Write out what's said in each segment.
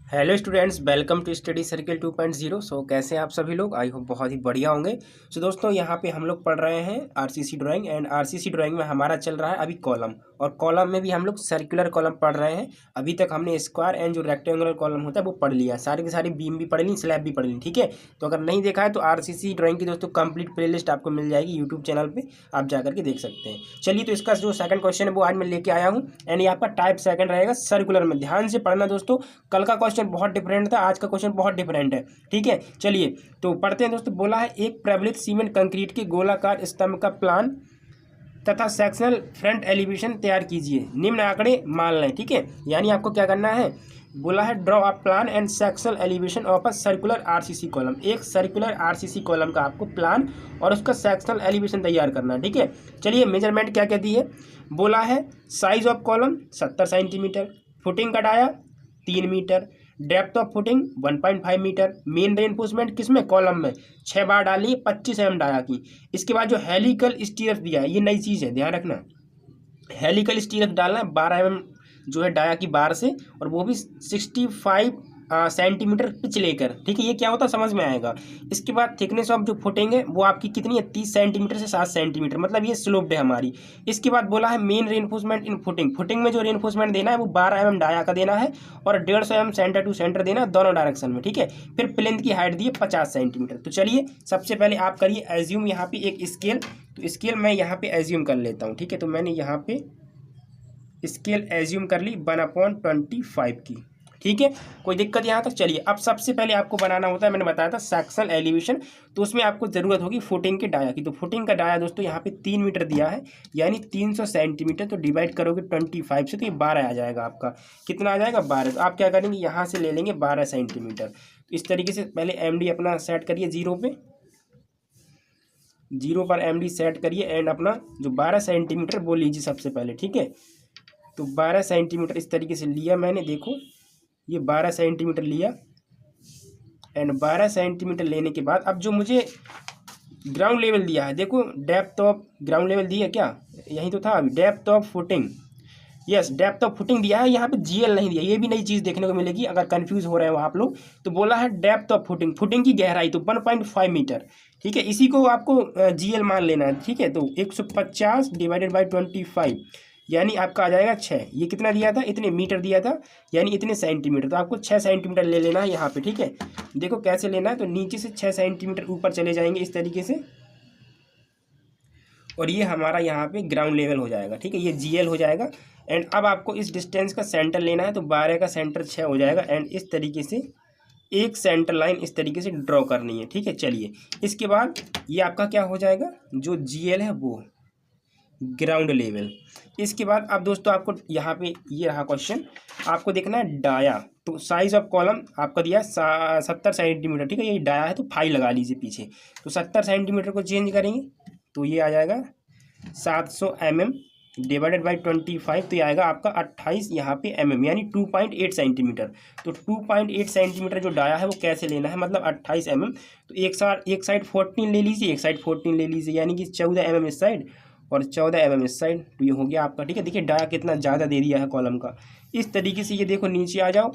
Hello students, welcome to study circle 2.0। So कैसे हैं आप सभी लोग? आई होप बहुत ही बढ़िया होंगे। सो दोस्तों, यहाँ पे हम लोग पढ़ रहे हैं RCC drawing and RCC drawing में हमारा चल रहा है अभी कॉलम, और कॉलम में भी हम लोग सर्कुलर कॉलम पढ़ रहे हैं। अभी तक हमने स्क्वायर एंड जो रेक्टेंगुलर कॉलम होता है वो पढ़ लिया, सारी की सारी बीम भी पढ़ ली, स्लैब भी पढ़ ली। ठीक है, तो अगर नहीं देखा है तो आरसीसी ड्राइंग की दोस्तों कंप्लीट प्लेलिस्ट आपको मिल जाएगी यूट्यूब चैनल पर, आप जाकर के देख सकते हैं। चलिए, तो इसका जो सेकंड क्वेश्चन है वो आज मैं लेके आया हूँ, एंड ये आपका टाइप सेकंड रहेगा सर्कुलर में। ध्यान से पढ़ना दोस्तों, कल का क्वेश्चन बहुत डिफरेंट था, आज का क्वेश्चन बहुत डिफरेंट है। ठीक है, चलिए तो पढ़ते हैं दोस्तों। बोला है एक प्रबलित सीमेंट कंक्रीट के गोलाकार स्तंभ का प्लान तथा सेक्शनल फ्रंट एलिवेशन तैयार कीजिए, निम्न आंकड़े मान लें। ठीक है, यानी आपको क्या करना है, बोला है draw a plan and sectional elevation of a circular RCC column. एक सर्कुलर आरसीसी कॉलम का आपको प्लान और उसका सेक्शनल एलिवेशन तैयार करना है। ठीक है, चलिए मेजरमेंट क्या कहती है। बोला है size of column 70 centimetre, footing का dia 3 metre, depth of footing 1.5 metre, main reinforcement किसमें, कॉलम में 6 बार डाली 25 mm डाया की। इसके बाद जो हेलिकल स्टीरफ दिया है, ये नई चीज़ है, ध्यान रखना। हेलिकल स्टीरफ डालना है 12 mm जो है डाया की बार से, और वो भी 65 सेंटीमीटर पिच लेकर। ठीक है, ये क्या होता है समझ में आएगा। इसके बाद थिकनेस ऑफ जो फुटिंग है वो आपकी कितनी है, 30 सेंटीमीटर से 7 सेंटीमीटर, मतलब ये स्लोप्ड है हमारी। इसके बाद बोला है मेन रेनफोर्समेंट इन फुटिंग। फुटिंग में जो रेनफोर्समेंट देना है वो 12 mm डाया का देना है, और 150 mm सेंटर टू सेंटर देना है दोनों डायरेक्शन में। ठीक है, फिर प्लेंथ की हाइट दी है 50 सेंटीमीटर। तो चलिए सबसे पहले आप करिए एज्यूम यहाँ पे एक स्केल। तो स्केल मैं यहाँ पे एज्यूम कर लेता हूँ। ठीक है, तो मैंने यहाँ पे स्केल एज्यूम कर ली 1/25 की। ठीक है, कोई दिक्कत यहाँ तक। चलिए, अब सबसे पहले आपको बनाना होता है, मैंने बताया था सेक्शनल एलिवेशन, तो उसमें आपको ज़रूरत होगी फुटिंग के डाया की। तो फुटिंग का डाया दोस्तों यहाँ पे 3 मीटर दिया है, यानी 300 सेंटीमीटर। तो डिवाइड करोगे 25 से तो ये 12 आ जाएगा आपका। कितना आ जाएगा, 12। तो आप क्या करेंगे, यहाँ से ले लेंगे 12 सेंटीमीटर। इस तरीके से पहले MD अपना सेट करिए जीरो पे, जीरो पर MD सेट करिए, एंड अपना जो 12 सेंटीमीटर वो लीजिए सबसे पहले। ठीक है, तो 12 सेंटीमीटर इस तरीके से लिया मैंने, देखो ये 12 सेंटीमीटर लिया, एंड 12 सेंटीमीटर लेने के बाद अब जो मुझे ग्राउंड लेवल दिया है, देखो डेप्थ ऑफ ग्राउंड लेवल दिया क्या, यही तो था अभी, depth of footing. Yes, depth of footing दिया है, यहाँ पे GL नहीं दिया, ये भी नई चीज़ देखने को मिलेगी अगर कंफ्यूज हो रहे हो आप लोग। तो बोला है डेप्थ ऑफ फुटिंग, फुटिंग की गहराई तो 1.5 मीटर। ठीक है, इसी को आपको GL मान लेना है। ठीक है, तो 150 डिवाइडेड बाई 25, यानी आपका आ जाएगा 6। ये कितना दिया था, इतने मीटर दिया था, यानी इतने सेंटीमीटर। तो आपको 6 सेंटीमीटर ले लेना है यहाँ पे। ठीक है, देखो कैसे लेना है, तो नीचे से 6 सेंटीमीटर ऊपर चले जाएंगे इस तरीके से, और ये हमारा यहाँ पे ग्राउंड लेवल हो जाएगा। ठीक है, ये GL हो जाएगा। एंड अब आपको इस डिस्टेंस का सेंटर लेना है, तो 12 का सेंटर 6 हो जाएगा, एंड इस तरीके से एक सेंटर लाइन इस तरीके से ड्रॉ करनी है। ठीक है, चलिए इसके बाद ये आपका क्या हो जाएगा, जो GL है वो ग्राउंड लेवल। इसके बाद अब दोस्तों आपको यहाँ पे ये रहा क्वेश्चन, आपको देखना है डाया। तो साइज ऑफ कॉलम आपका दिया 70 सेंटीमीटर। ठीक है, ये डाया है तो 5 लगा लीजिए पीछे। तो 70 सेंटीमीटर को चेंज करेंगे तो ये आ जाएगा 700 mm डिवाइडेड बाई 25, तो ये आएगा आपका 28 यहाँ पे mm, यानी 2.8 सेंटीमीटर। तो 2.8 सेंटीमीटर जो डाया है वो कैसे लेना है, मतलब 28 mm। तो एक साइड 14 ले लीजिए, एक साइड 14 ले लीजिए, यानी कि 14 mm इस साइड और 14 mm इस साइड। तो ये हो गया आपका। ठीक है, देखिए डाया कितना ज़्यादा दे दिया है कॉलम का। इस तरीके से ये देखो नीचे आ जाओ,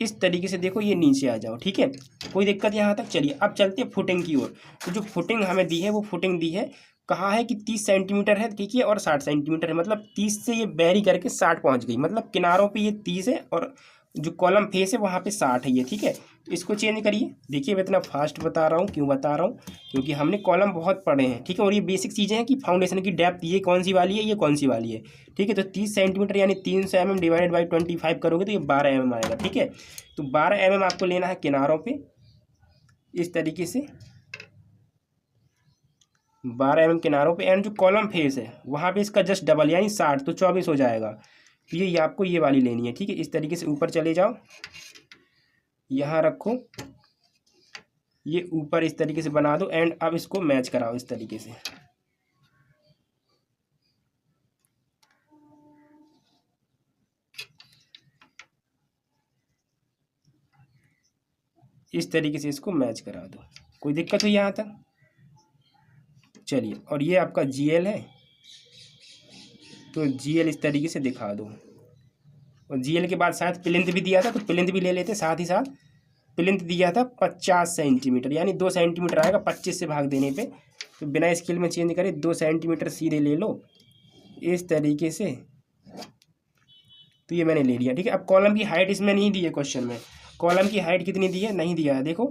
इस तरीके से देखो ये नीचे आ जाओ। ठीक है, कोई दिक्कत यहाँ तक। चलिए अब चलते हैं फुटिंग की ओर। तो जो फुटिंग हमें दी है वो फुटिंग दी है, कहा है कि 30 सेंटीमीटर है। ठीक है, और 60 सेंटीमीटर है, मतलब 30 से ये बैरी करके 60 पहुँच गई, मतलब किनारों पे ये 30 है और जो कॉलम फेस है वहाँ पे 60 है ये। ठीक है, तो इसको चेंज करिए। देखिए मैं इतना फास्ट बता रहा हूँ, क्यों बता रहा हूँ, क्योंकि हमने कॉलम बहुत पढ़े हैं। ठीक है, और ये बेसिक चीज़ें हैं कि फाउंडेशन की डेप्थ ये कौन सी वाली है, ये कौन सी वाली है। ठीक है, तो 30 सेंटीमीटर यानी 300 mm डिवाइडेड बाई 25 करोगे तो ये 12 mm आएगा। ठीक है, तो 12 mm आपको लेना है किनारों पे इस तरीके से, 12 mm किनारों पे, एंड जो कॉलम फेस है वहाँ पे इसका जस्ट डबल यानी 60, तो 24 हो जाएगा। तो ये आपको ये वाली लेनी है। ठीक है, इस तरीके से ऊपर चले जाओ, यहाँ रखो, ये ऊपर इस तरीके से बना दो, एंड अब इसको मैच कराओ इस तरीके से। इस तरीके से इसको मैच करा दो। कोई दिक्कत हुई यहाँ तक? चलिए, और ये आपका GL है, तो GL इस तरीके से दिखा दो। और GL के बाद शायद प्लिंथ भी दिया था, तो प्लिंथ भी ले लेते। साथ ही साथ प्लिंथ दिया था 50 सेंटीमीटर, यानी 2 सेंटीमीटर आएगा 25 से भाग देने पे। तो बिना स्केल में चेंज करे 2 सेंटीमीटर सीधे ले लो इस तरीके से। तो ये मैंने ले लिया, ठीक है। अब कॉलम की हाइट इसमें नहीं दी है क्वेश्चन में। कॉलम की हाइट कितनी दी है, नहीं दिया है, देखो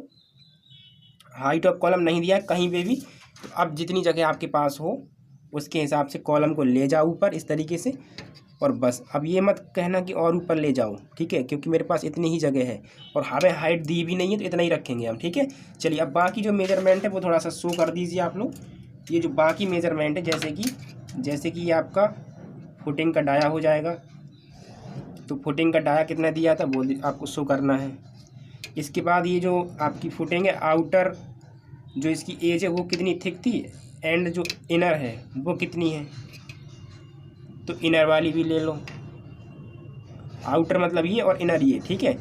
हाइट ऑफ कॉलम नहीं दिया है कहीं पे भी। तो अब जितनी जगह आपके पास हो उसके हिसाब से कॉलम को ले जाओ ऊपर इस तरीके से, और बस। अब ये मत कहना कि और ऊपर ले जाओ, ठीक है, क्योंकि मेरे पास इतनी ही जगह है और हमें हाइट दी भी नहीं है, तो इतना ही रखेंगे हम, ठीक है। चलिए अब बाकी जो मेजरमेंट है वो थोड़ा सा शो कर दीजिए आप लोग। ये जो बाकी मेजरमेंट है, जैसे कि ये आपका फुटिंग का डाया हो जाएगा। तो फुटिंग का डाया कितना दिया था वो आपको शो करना है। इसके बाद ये जो आपकी फुटिंग है, आउटर जो इसकी एज है वो कितनी थिक थी, एंड जो इनर है वो कितनी है, तो इनर वाली भी ले लो। आउटर मतलब ये और इनर ये, ठीक है।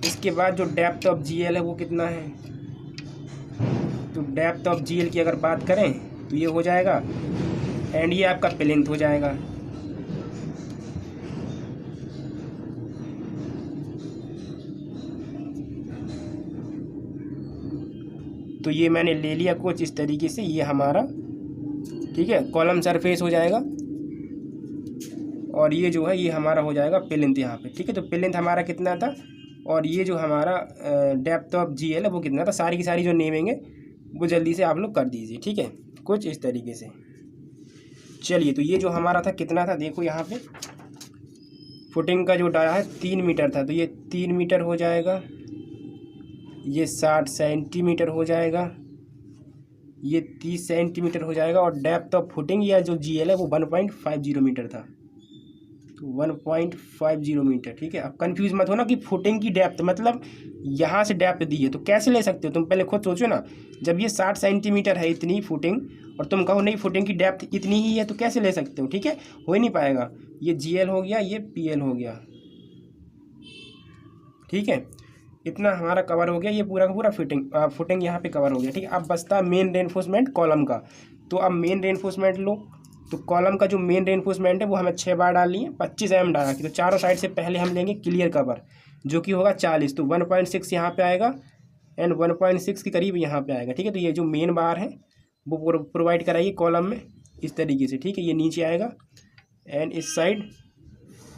इसके बाद जो डेप्थ ऑफ GL है वो कितना है, तो डेप्थ ऑफ GL की अगर बात करें तो ये हो जाएगा, एंड ये आपका प्लिंथ हो जाएगा। तो ये मैंने ले लिया कुछ इस तरीके से, ये हमारा, ठीक है, कॉलम सरफेस हो जाएगा। और ये जो है ये हमारा हो जाएगा प्लिंथ यहाँ पे, ठीक है। तो प्लिंथ हमारा कितना था, और ये जो हमारा डेप्थ ऑफ GL है वो कितना था। सारी की सारी जो नेमेंगे वो जल्दी से आप लोग कर दीजिए, ठीक है, कुछ इस तरीके से। चलिए तो ये जो हमारा था कितना था, देखो यहाँ पे फुटिंग का जो डाया है 3 मीटर था, तो ये 3 मीटर हो जाएगा। ये 60 सेंटीमीटर हो जाएगा, ये 30 सेंटीमीटर हो जाएगा। और डेप्थ ऑफ फुटिंग या जो GL है वो 1.50 मीटर था, तो 1.50 मीटर, ठीक है। अब कंफ्यूज मत होना कि फुटिंग की डेप्थ मतलब यहाँ से डेप्थ दी है तो कैसे ले सकते हो, तुम पहले खुद सोचो ना। जब ये 60 सेंटीमीटर है इतनी फुटिंग, और तुम कहो नहीं फुटिंग की डेप्थ इतनी ही है, तो कैसे ले सकते हो, ठीक है, हो ही नहीं पाएगा। ये GL हो गया, ये PL हो गया, ठीक है। इतना हमारा कवर हो गया, ये पूरा का पूरा फुटिंग यहाँ पे कवर हो गया, ठीक है। अब बचता मेन रेनफोर्समेंट कॉलम का। तो अब मेन रेनफोर्समेंट लो, तो कॉलम का जो मेन रेनफोर्समेंट है वो हमें 6 बार डालनी है, 25 mm डाला कि, तो चारों साइड से पहले हम लेंगे क्लियर कवर जो कि होगा 40, तो 1.6 यहाँ पे आएगा, एंड 1.6 के करीब यहाँ पे आएगा, ठीक है। तो ये जो मेन बार है वो प्रोवाइड कराइए कॉलम में इस तरीके से, ठीक है। ये नीचे आएगा, एंड इस साइड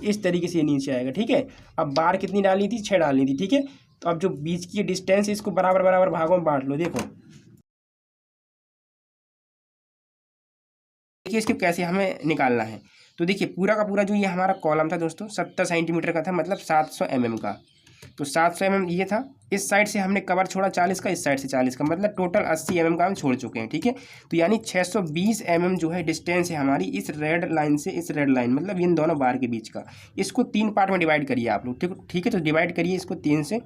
इस तरीके से ये नीचे आएगा, ठीक है। अब बार कितनी डालनी थी, 6 डालनी थी, ठीक है। तो अब जो बीच की डिस्टेंस है इसको बराबर बराबर भागों में बांट लो। देखो देखिए इसको कैसे हमें निकालना है। तो देखिए पूरा का पूरा जो ये हमारा कॉलम था दोस्तों 70 सेंटीमीटर का था, मतलब 700 mm का। तो 700 mm ये था। इस साइड से हमने कवर छोड़ा 40 का, इस साइड से 40 का, मतलब टोटल 80 mm का हम छोड़ चुके हैं, ठीक है। तो यानी 620 mm जो है डिस्टेंस है हमारी इस रेड लाइन से इस रेड लाइन, मतलब इन दोनों बार के बीच का। इसको 3 पार्ट में डिवाइड करिए आप लोग, ठीक है। तो डिवाइड करिए इसको 3 से,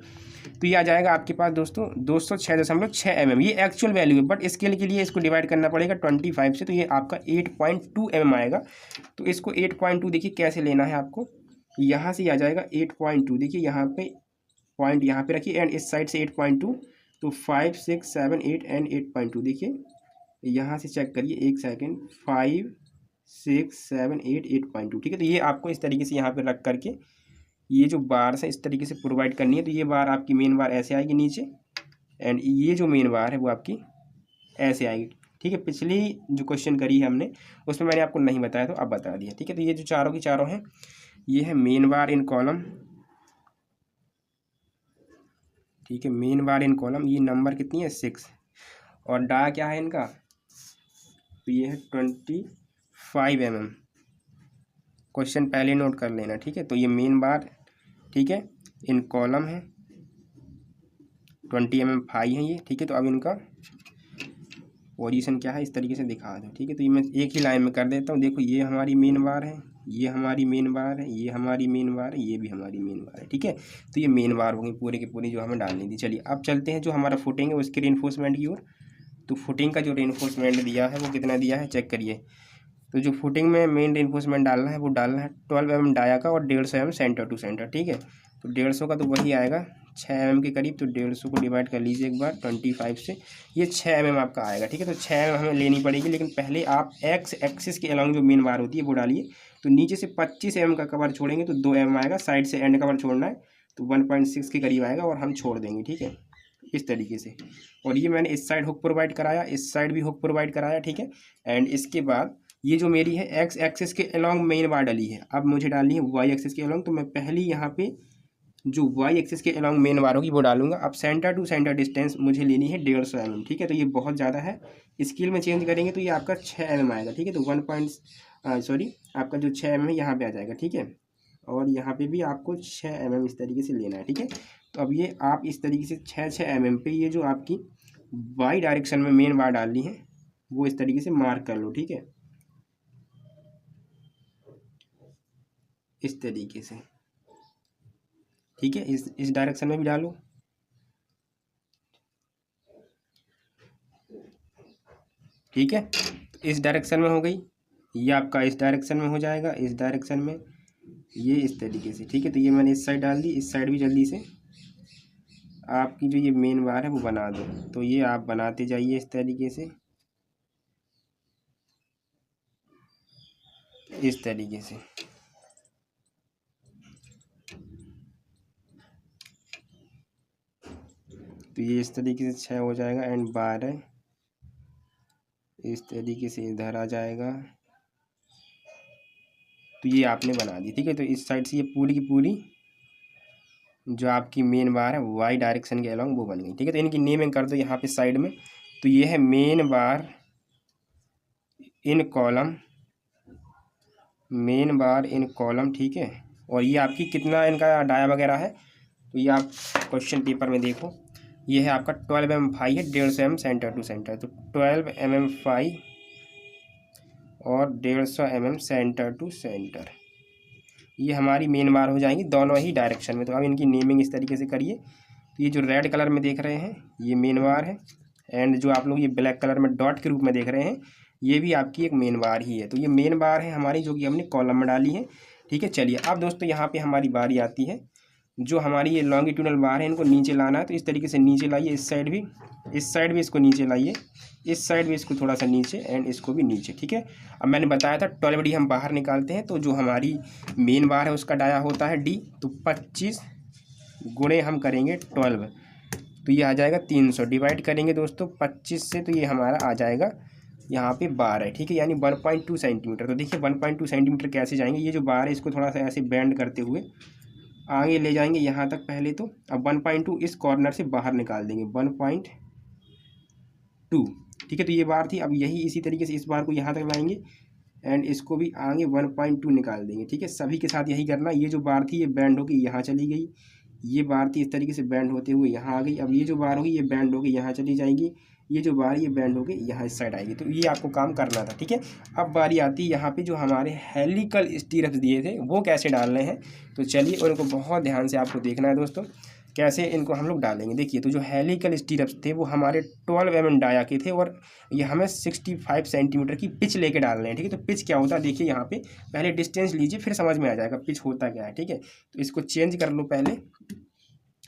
तो ये आ जाएगा आपके पास दोस्तों 206.6 mm। ये एक्चुअल वैल्यू है, बट स्केल के लिए इसको डिवाइड करना पड़ेगा 25 से, तो ये आपका 8.2 mm आएगा। तो इसको 8.2 देखिए कैसे लेना है आपको, यहाँ से आ जाएगा 8.2, देखिए यहाँ पे पॉइंट यहाँ पे रखिए, एंड इस साइड से 8.2, तो 5 6 7 8 एंड 8.2। देखिए यहाँ से चेक करिए, एक सेकेंड, 5 6 7 8 8.2, ठीक है। तो ये आपको इस तरीके से यहाँ पे रख करके ये जो बार है इस तरीके से प्रोवाइड करनी है। तो ये बार आपकी मेन बार ऐसे आएगी नीचे, एंड ये जो मेन बार है वो आपकी ऐसे आएगी, ठीक है। पिछली जो क्वेश्चन करी है हमने उसमें मैंने आपको नहीं बताया, तो अब बता दिया, ठीक है। तो ये जो चारों की चारों हैं, ये है मेन बार इन कॉलम, ठीक है, मेन बार इन कॉलम। ये नंबर कितनी है 6, और डाया क्या है इनका, तो ये है 25 mm। क्वेश्चन पहले नोट कर लेना, ठीक है। तो ये मेन बार, ठीक है, इन कॉलम है, 20 mm फाई है ये, ठीक है। तो अब इनका पोजीशन क्या है इस तरीके से दिखा दो, ठीक है। तो ये मैं एक ही लाइन में कर देता हूँ। देखो ये हमारी मेन बार है, ये हमारी मेन बार है, ये हमारी मेन बार है, ये भी हमारी मेन बार है, ठीक है। तो ये मेन बार होगी पूरे की पूरी जो हमें डालनी थी। चलिए अब चलते हैं जो हमारा फुटिंग है उसके रेनफोर्समेंट की ओर। तो फुटिंग का जो रेनफोर्समेंट दिया है वो कितना दिया है चेक करिए। तो जो फुटिंग में मेन रेनफोर्समेंट डालना है वो डालना है 12 mm डाया का और 150 mm सेंटर टू सेंटर, ठीक है। तो 150 का तो वही आएगा 6 mm के करीब, तो 150 को डिवाइड कर लीजिए एक बार 25 से, ये 6 mm आपका आएगा, ठीक है। तो 6 mm हमें लेनी पड़ेगी, लेकिन पहले आप एक्स एक्सिस के अलॉन्ग जो मेन बार होती है वो डालिए। तो नीचे से 25 mm का कवर छोड़ेंगे तो 2 mm आएगा, साइड से एंड कवर छोड़ना है तो 1.6 के करीब आएगा और हम छोड़ देंगे, ठीक है, इस तरीके से। और ये मैंने इस साइड हुक प्रोवाइड कराया, इस साइड भी हुक प्रोवाइड कराया, ठीक है। एंड इसके बाद ये जो मेरी है एक्स एक्सिस के अलोंग मेन बार डली है, अब मुझे डालनी है वाई एक्सिस के अलोंग, तो मैं पहली यहाँ पे जो वाई एक्सिस के अलोंग मेन बार होगी वो डालूंगा। अब सेंटर टू सेंटर डिस्टेंस मुझे लेनी है 150 mm, ठीक है। तो ये बहुत ज़्यादा है, स्केल में चेंज करेंगे तो ये आपका 6 mm आएगा, ठीक है। तो आपका जो 6 mm है यहाँ पे आ जाएगा, ठीक है। और यहाँ पे भी आपको 6 mm इस तरीके से लेना है, ठीक है। तो अब ये आप इस तरीके से 6 mm पे ये जो आपकी वाई डायरेक्शन में मेन बार डालनी है वो इस तरीके से मार्क कर लो, ठीक है, इस तरीके से, ठीक है। इस डायरेक्शन में भी डालो, ठीक है। इस डायरेक्शन में हो गई, ये आपका इस डायरेक्शन में हो जाएगा, इस डायरेक्शन में ये इस तरीके से, ठीक है। तो ये मैंने इस साइड डाल दी, इस साइड भी जल्दी से आपकी जो ये मेन बार है वो बना दो। तो ये आप बनाते जाइए इस तरीके से, इस तरीके से, तो ये इस तरीके से 6 हो जाएगा एंड 12 इस तरीके से इधर आ जाएगा। तो ये आपने बना दी, ठीक है। तो इस साइड से ये पूरी की पूरी जो आपकी मेन बार है वाई डायरेक्शन के अलोंग वो बन गई, ठीक है। तो इनकी नेमिंग कर दो यहाँ पे साइड में। तो ये है मेन बार इन कॉलम, मेन बार इन कॉलम, ठीक है। और ये आपकी कितना इनका डाया वगैरह है तो ये आप क्वेश्चन पेपर में देखो, ये है आपका 12 mm फाई है, 150 mm सेंटर टू सेंटर। तो 12 mm फाई और 150 mm सेंटर टू सेंटर, ये हमारी मेन बार हो जाएंगी दोनों ही डायरेक्शन में। तो अब इनकी नेमिंग इस तरीके से करिए। तो ये जो रेड कलर में देख रहे हैं ये मेन बार है, एंड जो आप लोग ये ब्लैक कलर में डॉट के रूप में देख रहे हैं ये भी आपकी एक मेन बार ही है। तो ये मेन बार है हमारी जो कि हमने कॉलम में डाली है, ठीक है। चलिए अब दोस्तों यहाँ पे हमारी बारी आती है, जो हमारी ये लॉन्गिट्यूडनल बार है इनको नीचे लाना है। तो इस तरीके से नीचे लाइए, इस साइड भी इसको नीचे लाइए, इस साइड भी इसको थोड़ा सा नीचे एंड इसको भी नीचे, ठीक है। अब मैंने बताया था 12D हम बाहर निकालते हैं, तो जो हमारी मेन बार है उसका डाया होता है D, तो 25 गुणे हम करेंगे 12, तो ये आ जाएगा 300, डिवाइड करेंगे दोस्तों 25 से, तो ये हमारा आ जाएगा यहाँ पे 12, ठीक है, यानी 1.2 सेंटीमीटर। तो देखिए 1.2 सेंटीमीटर कैसे जाएंगे, ये जो बार है इसको थोड़ा सा ऐसे बेंड करते हुए आगे ले जाएंगे यहाँ तक पहले। तो अब 1.2 इस कॉर्नर से बाहर निकाल देंगे 1.2, ठीक है। तो ये बार थी, अब यही इसी तरीके से इस बार को यहाँ तक लाएंगे एंड इसको भी आगे 1.2 निकाल देंगे, ठीक है। सभी के साथ यही करना। ये जो बार थी ये बैंड होगी यहाँ चली गई, ये बार थी इस तरीके से बैंड होते हुए यहाँ आ गई। अब ये जो बार होगी ये बैंड होगी यहाँ चली जाएगी, ये जो बार ये बैंड होगी यहाँ इस साइड आएगी। तो ये आपको काम करना था, ठीक है। अब बारी आती है यहाँ पे जो हमारे हेलिकल स्टीरप्स दिए थे वो कैसे डालने हैं। तो चलिए और इनको बहुत ध्यान से आपको देखना है दोस्तों, कैसे इनको हम लोग डालेंगे। देखिए तो जो हेलिकल स्टीरप्स थे वो हमारे 12 mm डाया के थे और ये हमें 65 सेंटीमीटर की पिच लेके डालने हैं, ठीक है। तो पिच क्या होता है देखिए, यहाँ पे पहले डिस्टेंस लीजिए फिर समझ में आ जाएगा पिच होता क्या है, ठीक है। तो इसको चेंज कर लो पहले,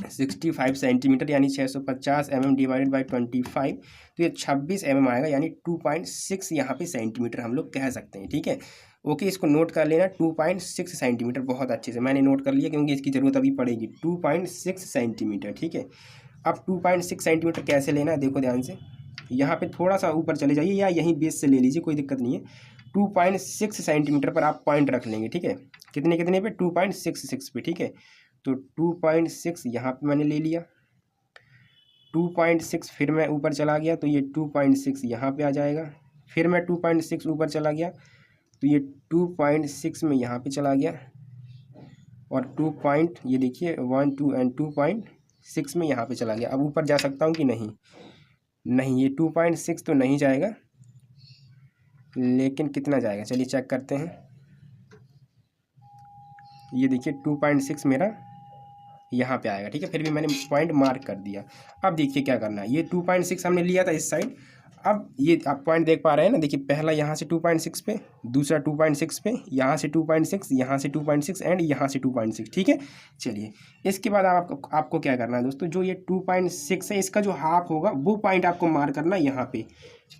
65 सेंटीमीटर यानी 650 mm डिवाइडेड बाई 25, तो ये 26 mm आएगा, यानी 2.6 यहाँ पे सेंटीमीटर हम लोग कह सकते हैं, ठीक है। ओके, इसको नोट कर लेना 2.6 सेंटीमीटर, बहुत अच्छे से मैंने नोट कर लिया क्योंकि इसकी ज़रूरत अभी पड़ेगी। 2.6 सेंटीमीटर, ठीक है। अब 2.6 सेंटीमीटर कैसे लेना है देखो ध्यान से, यहाँ पे थोड़ा सा ऊपर चले जाइए या यहीं बेस से ले लीजिए, कोई दिक्कत नहीं है। 2.6 सेंटीमीटर पर आप पॉइंट रख लेंगे, ठीक है। कितने कितने पे 2.66 पे, ठीक है। तो 2.6 यहाँ पे मैंने ले लिया, 2.6 फिर मैं ऊपर चला गया तो ये 2.6 यहाँ पे आ जाएगा, फिर मैं 2.6 ऊपर चला गया तो ये 2.6 में यहाँ पे चला गया, और ये देखिए 1 2 एंड 2.6 में यहाँ पे चला गया। अब ऊपर जा सकता हूँ कि नहीं, नहीं ये 2.6 तो नहीं जाएगा, लेकिन कितना जाएगा चलिए चेक करते हैं। ये देखिए 2.6 मेरा यहाँ पे आएगा, ठीक है। फिर भी मैंने पॉइंट मार्क कर दिया। अब देखिए क्या करना है, ये 2.6 हमने लिया था इस साइड, अब ये आप पॉइंट देख पा रहे हैं ना, देखिए पहला यहाँ से 2.6 पे, दूसरा 2.6 पे, यहाँ से 2.6, यहाँ से 2.6 एंड यहाँ से 2.6, ठीक है। चलिए इसके बाद आपको क्या करना है दोस्तों, जो ये 2.6 है इसका जो हाफ होगा वो पॉइंट आपको मार्क करना है यहाँ पे।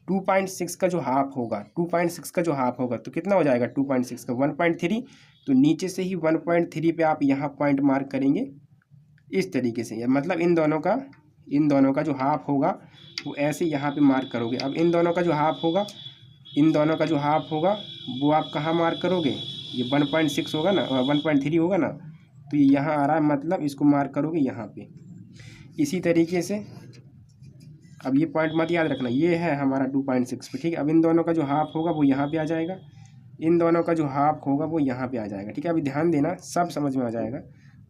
2.6 का जो हाफ होगा, 2.6 का जो हाफ होगा तो कितना हो जाएगा 2.6 का 1.3, तो नीचे से ही 1.3 पे आप यहाँ पॉइंट मार्क करेंगे इस तरीके से, मतलब इन दोनों का जो हाफ होगा वो ऐसे यहाँ पे मार्क करोगे। अब इन दोनों का जो हाफ होगा, वो आप कहाँ मार्क करोगे, ये 1.6 होगा ना, 1.3 होगा ना, तो ये यहाँ आ रहा है, मतलब इसको मार्क करोगे यहाँ पे। इसी तरीके से अब ये पॉइंट मत याद रखना, ये है हमारा 2.6 पे, ठीक है। अब इन दोनों का जो हाफ होगा वो यहाँ पे आ जाएगा, इन दोनों का जो हाफ होगा वो यहाँ पे आ जाएगा, ठीक है। अभी ध्यान देना, सब समझ में आ जाएगा,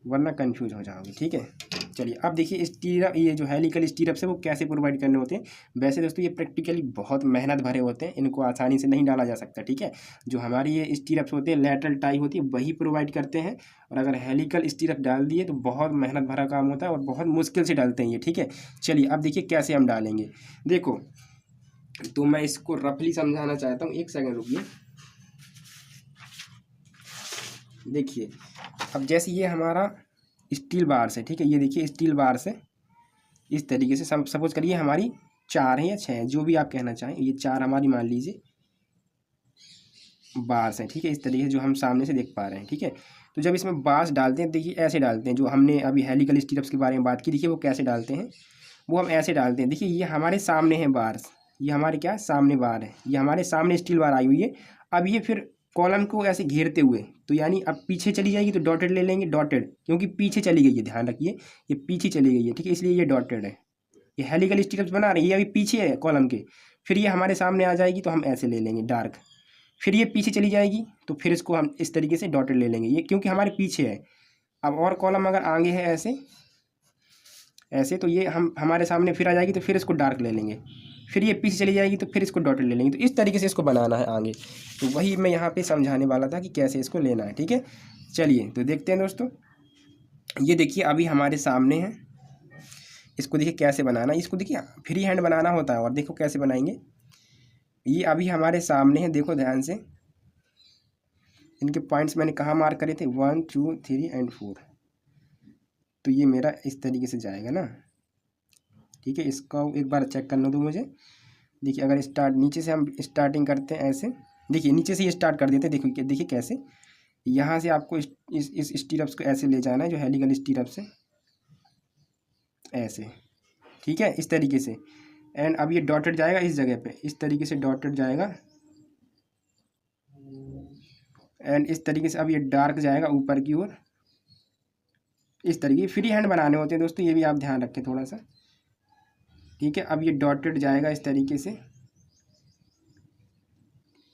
वरना कंफ्यूज हो जाओगे, ठीक है। चलिए अब देखिए स्टीरअप, ये जो हेलिकल स्टीरअप्स है वो कैसे प्रोवाइड करने होते हैं। वैसे दोस्तों ये प्रैक्टिकली बहुत मेहनत भरे होते हैं, इनको आसानी से नहीं डाला जा सकता, ठीक है। जो हमारी ये स्टीरअप्स होते हैं, लैटरल टाई होती है, वही प्रोवाइड करते हैं, और अगर हेलिकल स्टीरअप डाल दिए तो बहुत मेहनत भरा काम होता है और बहुत मुश्किल से डालते हैं ये, ठीक है। चलिए अब देखिए कैसे हम डालेंगे। देखो तो मैं इसको रफली समझाना चाहता हूँ, एक सेकेंड रुकिए। देखिए अब जैसे ये हमारा स्टील बार से, ठीक है, ये देखिए स्टील बार से इस तरीके से सपोज करिए हमारी 4 है या 6 है, जो भी आप कहना चाहें, ये 4 हमारी मान लीजिए बार्स हैं, ठीक है, इस तरीके से जो हम सामने से देख पा रहे हैं, ठीक है। तो जब इसमें बार्स डालते हैं, देखिए ऐसे डालते हैं, जो हमने अभी हेलिकल स्टीरअप्स के बारे में बात की, देखिए वो कैसे डालते हैं, वो हम ऐसे डालते हैं। देखिए ये हमारे सामने है बार्स, ये हमारे क्या सामने बार है, ये हमारे सामने स्टील बार आई हुई है। अब ये फिर कॉलम को ऐसे घेरते हुए, तो यानी अब पीछे चली जाएगी तो डॉटेड ले लेंगे, डॉटेड क्योंकि पीछे चली गई है, ध्यान रखिए ये पीछे चली गई है, ठीक है, इसलिए ये डॉटेड है। ये हेलिकल स्टीरअप्स बना रहे हैं, ये अभी पीछे है कॉलम के, फिर ये हमारे सामने आ जाएगी तो हम ऐसे ले लेंगे डार्क, फिर ये पीछे चली जाएगी तो फिर इसको हम इस तरीके से डॉटेड ले लेंगे, ये क्योंकि हमारे पीछे है। अब और कॉलम अगर आगे है ऐसे ऐसे, तो ये हमारे सामने फिर आ जाएगी तो फिर इसको डार्क ले लेंगे, फिर ये पीछे चली जाएगी तो फिर इसको डॉटेड ले लेंगे। तो इस तरीके से इसको बनाना है आगे, तो वही मैं यहाँ पे समझाने वाला था कि कैसे इसको लेना है, ठीक है। चलिए तो देखते हैं दोस्तों, ये देखिए अभी हमारे सामने है, इसको देखिए कैसे बनाना, इसको देखिए फ्री हैंड बनाना होता है, और देखो कैसे बनाएंगे। ये अभी हमारे सामने है, देखो ध्यान से, इनके पॉइंट्स मैंने कहाँ मार्क करे थे, 1 2 3 एंड 4, तो ये मेरा इस तरीके से जाएगा ना, ठीक है। इसका एक बार चेक करना दो मुझे। देखिए अगर नीचे से हम स्टार्टिंग करते हैं ऐसे, देखिए नीचे से ये स्टार्ट कर देते हैं, देखिए कैसे, यहाँ से आपको इस स्टीरअप्स को ऐसे ले जाना है, जो हेलिकल स्टीरअप्स है ऐसे, ठीक है, इस तरीके से। एंड अब ये डॉटेड जाएगा इस जगह पे, इस तरीके से डॉटेड जाएगा, एंड इस तरीके से अब ये डार्क जाएगा ऊपर की ओर, इस तरीके फ्री हैंड बनाने होते हैं दोस्तों, ये भी आप ध्यान रखें थोड़ा सा, ठीक है। अब ये डॉटेड जाएगा इस तरीके से,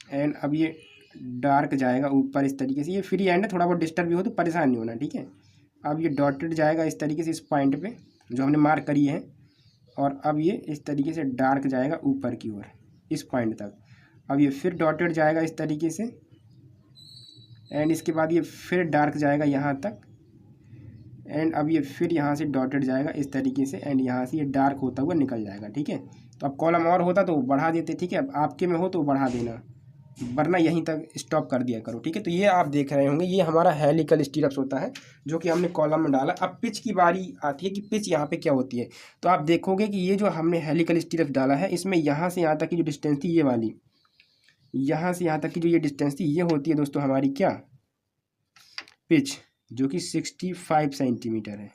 एंड अब ये डार्क जाएगा ऊपर इस तरीके से, ये फ्री हैंड है, थोड़ा बहुत डिस्टर्ब भी हो तो परेशान नहीं होना, ठीक है। अब ये डॉटेड जाएगा इस तरीके से इस पॉइंट पे जो हमने मार्क करी है, और अब ये इस तरीके से डार्क जाएगा ऊपर की ओर इस पॉइंट तक। अब ये फिर डॉटेड जाएगा इस तरीके से, एंड इसके बाद ये फिर डार्क जाएगा यहाँ तक, एंड अब ये फिर यहाँ से डॉटेड जाएगा इस तरीके से, एंड यहाँ से ये डार्क होता हुआ निकल जाएगा, ठीक है। तो अब कॉलम और होता तो बढ़ा देते, ठीक है, अब आपके में हो तो बढ़ा देना, वरना यहीं तक स्टॉप कर दिया करो, ठीक है। तो ये आप देख रहे होंगे, ये हमारा हेलिकल स्टीरअप्स होता है जो कि हमने कॉलम में डाला। अब पिच की बारी आती है कि पिच यहाँ पे क्या होती है, तो आप देखोगे कि ये जो हमने हेलिकल स्टीरअप्स डाला है, इसमें यहाँ से यहाँ तक की जो डिस्टेंस थी, ये वाली यहाँ से यहाँ तक की जो ये डिस्टेंस थी, ये होती है दोस्तों हमारी क्या पिच, जो कि 65 सेंटीमीटर है।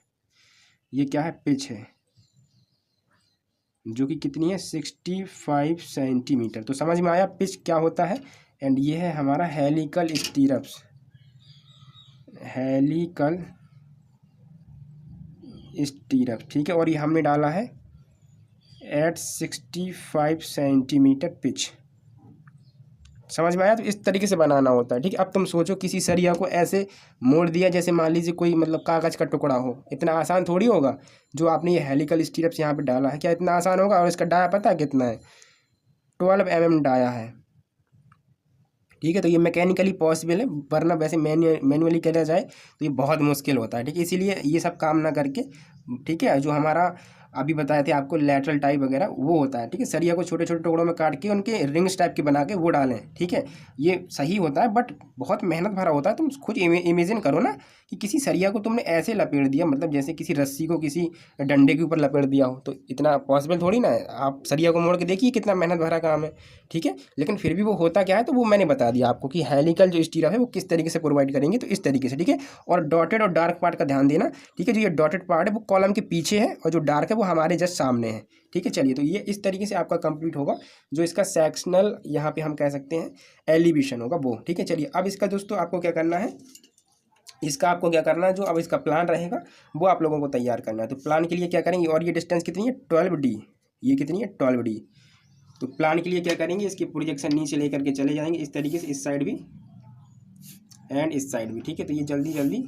ये क्या है, पिच है, जो कि कितनी है 65 सेंटीमीटर। तो समझ में आया पिच क्या होता है। एंड ये है हमारा हेलिकल स्टीरअप्स, हेलिकल स्टीरअप्स, ठीक है। और ये हमने डाला है एट 65 सेंटीमीटर पिच, समझ में आया। तो इस तरीके से बनाना होता है, ठीक है। अब तुम सोचो किसी सरिया को ऐसे मोड़ दिया, जैसे मान लीजिए कोई मतलब कागज़ का टुकड़ा हो, इतना आसान थोड़ी होगा। जो आपने ये हेलिकल स्टीरअप्स यहाँ पे डाला है, क्या इतना आसान होगा। और इसका डाया पता है कितना है, 12 mm डाया है, ठीक है। तो ये मैकेनिकली पॉसिबल है, वरना वैसे मैन्युअली किया जाए तो ये बहुत मुश्किल होता है, ठीक है। इसीलिए ये सब काम ना करके, ठीक है, जो हमारा अभी बताए थे आपको लेटरल टाइप वगैरह वो होता है, ठीक है। सरिया को छोटे छोटे टुकड़ों में काट के उनके रिंग्स टाइप के बना के वो डालें, ठीक है। ये सही होता है बट बहुत मेहनत भरा होता है। तुम खुद इमेजिन करो ना कि किसी सरिया को तुमने ऐसे लपेट दिया, मतलब जैसे किसी रस्सी को किसी डंडे के ऊपर लपेट दिया हो, तो इतना पॉसिबल थोड़ी ना है। आप सरिया को मोड़ के देखिए कितना मेहनत भरा काम है, ठीक है। लेकिन फिर भी वो होता क्या है, तो वो मैंने बता दिया आपको कि हेलिकल जो स्टीरप है वो किस तरीके से प्रोवाइड करेंगे, तो इस तरीके से, ठीक है। और डॉटेड और डार्क पार्ट का ध्यान देना, ठीक है। जो ये डॉटेड पार्ट है वो कॉलम के पीछे है और जो डार्क है वो हमारे जस्ट सामने है, ठीक है। चलिए, तो ये इस तरीके से आपका कंप्लीट होगा। जो इसका सेक्शनल यहाँ पे हम कह सकते हैं एलिवेशन होगा वो, ठीक है। चलिए, अब इसका दोस्तों आपको क्या करना है, इसका आपको क्या करना है, जो अब इसका प्लान रहेगा वो आप लोगों को तैयार करना है। तो प्लान के लिए क्या करेंगे, और ये डिस्टेंस कितनी है 12D, ये कितनी है 12D। तो प्लान के लिए क्या करेंगे, इसकी प्रोजेक्शन नीचे लेकर के चले जाएंगे इस तरीके से, इस साइड भी एंड इस साइड भी, ठीक है। तो ये जल्दी जल्दी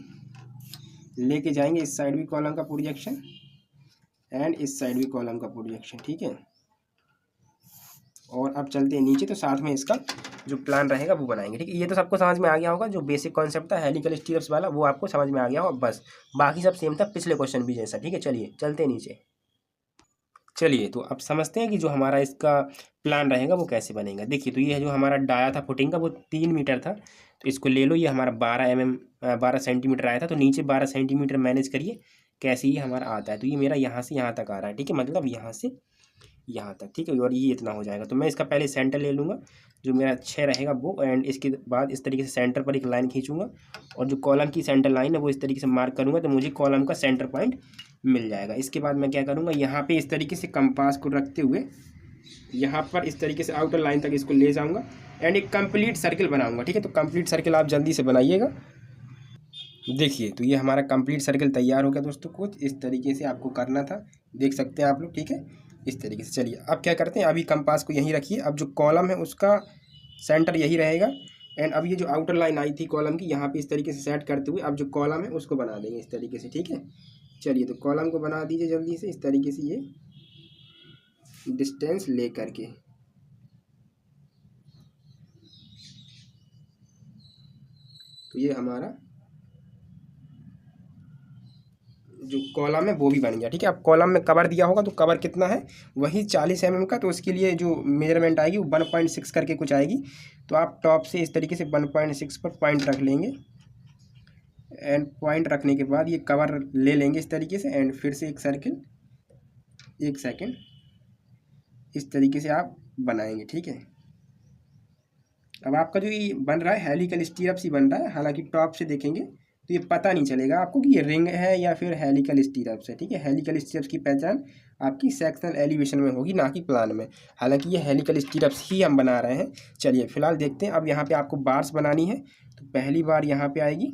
लेके जाएंगे, इस साइड भी कॉलम का प्रोजेक्शन एंड इस साइड भी कॉलम का प्रोजेक्शन, ठीक है। और अब चलते हैं नीचे, तो साथ में इसका जो प्लान रहेगा वो बनाएंगे, ठीक है। ये तो सबको समझ में आ गया होगा, जो बेसिक कॉन्सेप्ट था हेलिकल स्टीरप्स वाला वो आपको समझ में आ गया होगा बस। बाकी सब सेम था पिछले क्वेश्चन भी जैसा, ठीक है। चलिए चलते हैं नीचे। चलिए, तो अब समझते हैं कि जो हमारा इसका प्लान रहेगा वो कैसे बनेगा। देखिए, तो ये है जो हमारा डाया था फुटिंग का वो 3 मीटर था, तो इसको ले लो। ये हमारा 12 सेंटीमीटर आया था, तो नीचे 12 सेंटीमीटर मैनेज करिए कैसे ये हमारा आता है। तो ये मेरा यहाँ से यहाँ तक आ रहा है, ठीक है, मतलब यहाँ से यहाँ तक, ठीक है। और ये इतना हो जाएगा। तो मैं इसका पहले सेंटर ले लूँगा जो मेरा 6 रहेगा वो, एंड इसके बाद इस तरीके से सेंटर पर एक लाइन खींचूंगा और जो कॉलम की सेंटर लाइन है वो इस तरीके से मार्क करूँगा, तो मुझे कॉलम का सेंटर पॉइंट मिल जाएगा। इसके बाद मैं क्या करूँगा, यहाँ पे इस तरीके से कंपास को रखते हुए यहाँ पर इस तरीके से आउटर लाइन तक इसको ले जाऊँगा एंड एक कंप्लीट सर्किल बनाऊँगा, ठीक है। तो कंप्लीट सर्किल आप जल्दी से बनाइएगा। देखिए, तो ये हमारा कंप्लीट सर्किल तैयार हो गया दोस्तों। कुछ इस तरीके से आपको करना था, देख सकते हैं आप लोग, ठीक है, इस तरीके से। चलिए, अब क्या करते हैं, अभी कंपास को यहीं रखिए। अब जो कॉलम है उसका सेंटर यही रहेगा एंड अब ये जो आउटर लाइन आई थी कॉलम की, यहाँ पे इस तरीके से सेट करते हुए अब जो कॉलम है उसको बना देंगे इस तरीके से, ठीक है। चलिए, तो कॉलम को बना दीजिए जल्दी से इस तरीके से, ये डिस्टेंस ले करके। तो ये हमारा जो कॉलम है वो भी बन गया, ठीक है। अब कॉलम में कवर दिया होगा, तो कवर कितना है, वही 40 mm का। तो उसके लिए जो मेजरमेंट आएगी वो 1.6 करके कुछ आएगी। तो आप टॉप से इस तरीके से 1.6 पर पॉइंट रख लेंगे एंड पॉइंट रखने के बाद ये कवर ले लेंगे इस तरीके से एंड फिर से एक सर्किल, एक सेकेंड, इस तरीके से आप बनाएंगे, ठीक है। अब आपका जो ये बन रहा है हेलिकल स्टीरप्स ही बन रहा है, हालांकि टॉप से देखेंगे तो ये पता नहीं चलेगा आपको कि ये रिंग है या फिर हेलिकल स्टीरप्स है, ठीक है। हेलिकल स्टीरप्स की पहचान आपकी सेक्शनल एलिवेशन में होगी, ना कि प्लान में। हालांकि ये हेलिकल स्टीरप्स ही हम बना रहे हैं। चलिए फिलहाल देखते हैं। अब यहाँ पे आपको बार्स बनानी है, तो पहली बार यहाँ पे आएगी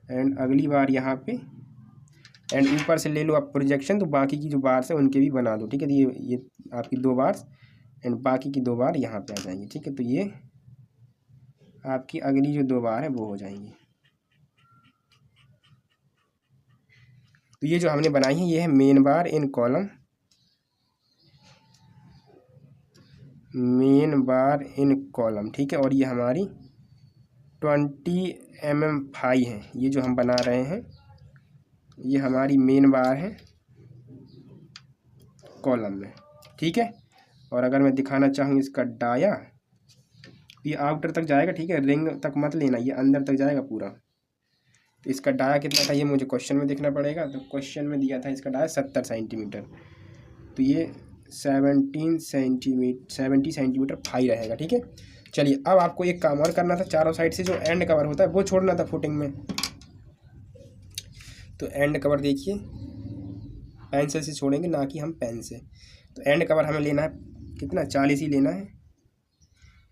एंड अगली बार यहाँ पे एंड ऊपर से ले लो आप प्रोजेक्शन, तो बाकी की जो बार्स है उनके भी बना दो, ठीक है। तो ये आपकी 2 बार्स एंड बाकी की 2 बार यहाँ पे आ जाएंगी, ठीक है। तो ये आपकी अगली जो 2 बार है वो हो जाएंगी। तो ये जो हमने बनाई है ये है मेन बार इन कॉलम, मेन बार इन कॉलम, ठीक है। और ये हमारी 20 mm फाई है, ये जो हम बना रहे हैं ये हमारी मेन बार है कॉलम में, ठीक है। और अगर मैं दिखाना चाहूँ इसका डाया, ये आउटर तक जाएगा, ठीक है, रिंग तक मत लेना, ये अंदर तक जाएगा पूरा। तो इसका डाया कितना था ये मुझे क्वेश्चन में देखना पड़ेगा। तो क्वेश्चन में दिया था इसका डाया 70 सेंटीमीटर, तो ये 70 सेंटीमीटर फाई रहेगा, ठीक है। चलिए, अब आपको एक काम और करना था, चारों साइड से जो एंड कवर होता है वो छोड़ना था फुटिंग में। तो एंड कवर देखिए पेंसिल से छोड़ेंगे, ना कि हम पेन से। तो एंड कवर हमें लेना है कितना, 40 ही लेना है।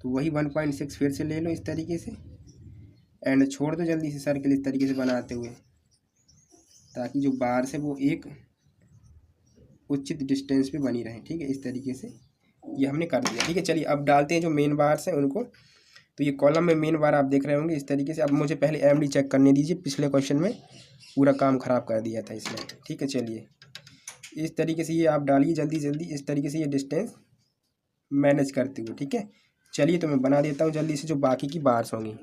तो वही 1.6 फिर से ले लो इस तरीके से एंड छोड़ दो जल्दी से सर्किल इस तरीके से बनाते हुए, ताकि जो बार से वो एक उचित डिस्टेंस पे बनी रहे, ठीक है। इस तरीके से ये हमने कर दिया, ठीक है। चलिए, अब डालते हैं जो मेन बार्स हैं उनको। तो ये कॉलम में मेन बार आप देख रहे होंगे इस तरीके से। अब मुझे पहले एमडी चेक करने दीजिए, पिछले क्वेश्चन में पूरा काम ख़राब कर दिया था इसने, ठीक है। चलिए, इस तरीके से ये आप डालिए जल्दी जल्दी, इस तरीके से ये डिस्टेंस मैनेज करते हुए, ठीक है। चलिए, तो मैं बना देता हूँ जल्दी से जो बाकी की बार्स होंगी।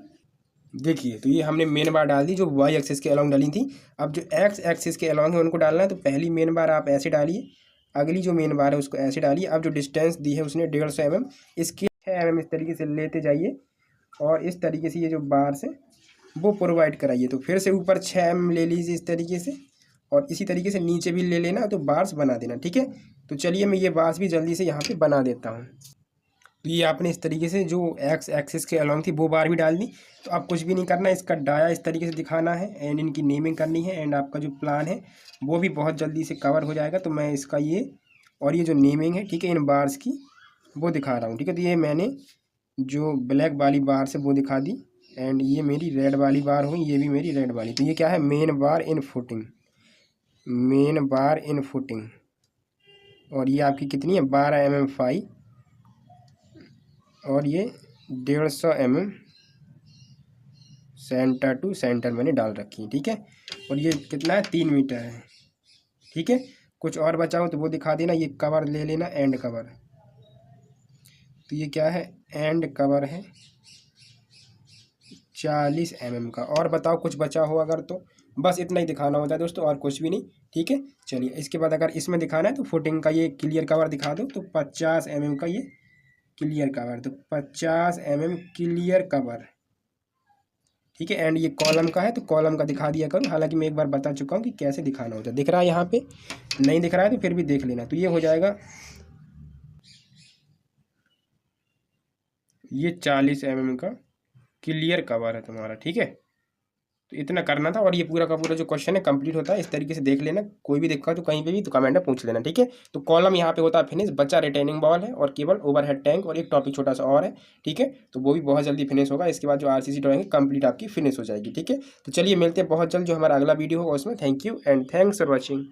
देखिए तो ये हमने मेन बार डाल दी जो वाई एक्सिस के अलॉन्ग डाली थी। अब जो एक्स एक्सिस के अलॉन्ग है उनको डालना है, तो पहली मेन बार आप ऐसे डालिए, अगली जो मेन बार है उसको ऐसे डालिए। अब जो डिस्टेंस दी है उसने 150 mm, इसके 6 mm इस तरीके से लेते जाइए और इस तरीके से ये जो बार्स है वो प्रोवाइड कराइए। तो फिर से ऊपर 6 mm ले लीजिए इस तरीके से, और इसी तरीके से नीचे भी ले लेना, तो बार्स बना देना। ठीक है, तो चलिए मैं ये बार्स भी जल्दी से यहाँ पे बना देता हूँ। तो ये आपने इस तरीके से जो एक्स एक्सिस के अलॉन्ग थी वो बार भी डाल दी। तो आप कुछ भी नहीं करना, इसका डाया इस तरीके से दिखाना है एंड इनकी नेमिंग करनी है, एंड आपका जो प्लान है वो भी बहुत जल्दी से कवर हो जाएगा। तो मैं इसका ये और ये जो नेमिंग है, ठीक है, इन बार्स की वो दिखा रहा हूँ। ठीक है, तो ये मैंने जो ब्लैक वाली बार से वो दिखा दी, एंड ये मेरी रेड वाली बार हुई, ये भी मेरी रेड वाली। तो ये क्या है, मेन बार इन फुटिंग, मेन बार इन फुटिंग, और ये आपकी कितनी है 12 mm 5, और ये 150 mm सेंटर टू सेंटर मैंने डाल रखी है। ठीक है, और ये कितना है 3 मीटर है। ठीक है, कुछ और बचा हो तो वो दिखा देना। ये कवर ले लेना, एंड कवर, तो ये क्या है, एंड कवर है 40 mm का। और बताओ कुछ बचा हो अगर, तो बस इतना ही दिखाना होता है दोस्तों, और कुछ भी नहीं। ठीक है, चलिए इसके बाद अगर इसमें दिखाना है तो फुटिंग का ये क्लियर कवर दिखा दो, तो 50 mm का ये क्लियर कवर, तो 50 mm क्लियर कवर। ठीक है, एंड ये कॉलम का है तो कॉलम का दिखा दिया करो। हालांकि मैं एक बार बता चुका हूँ कि कैसे दिखाना होता है। दिख रहा है यहाँ पे, नहीं दिख रहा है तो फिर भी देख लेना। तो ये हो जाएगा, ये 40 mm का क्लियर कवर है तुम्हारा। ठीक है, तो इतना करना था, और ये पूरा का पूरा जो क्वेश्चन है कंप्लीट होता है। इस तरीके से देख लेना, कोई भी दिक्कत तो कहीं पे भी तो कमेंट में पूछ लेना। ठीक है, तो कॉलम यहाँ पे होता है फिनिश, बच्चा रिटेनिंग बॉल है और केवल ओवरहेड टैंक, और एक टॉपिक छोटा सा और है। ठीक है, तो वो भी बहुत जल्दी फिनिश होगा। इसके बाद जो आरसीसी ड्राइंग है कंप्लीट आपकी फिनिश हो जाएगी। ठीक है, तो चलिए मिलते हैं बहुत जल्द जो हमारा अगला वीडियो होगा उसमें। Thank you and thanks for watching.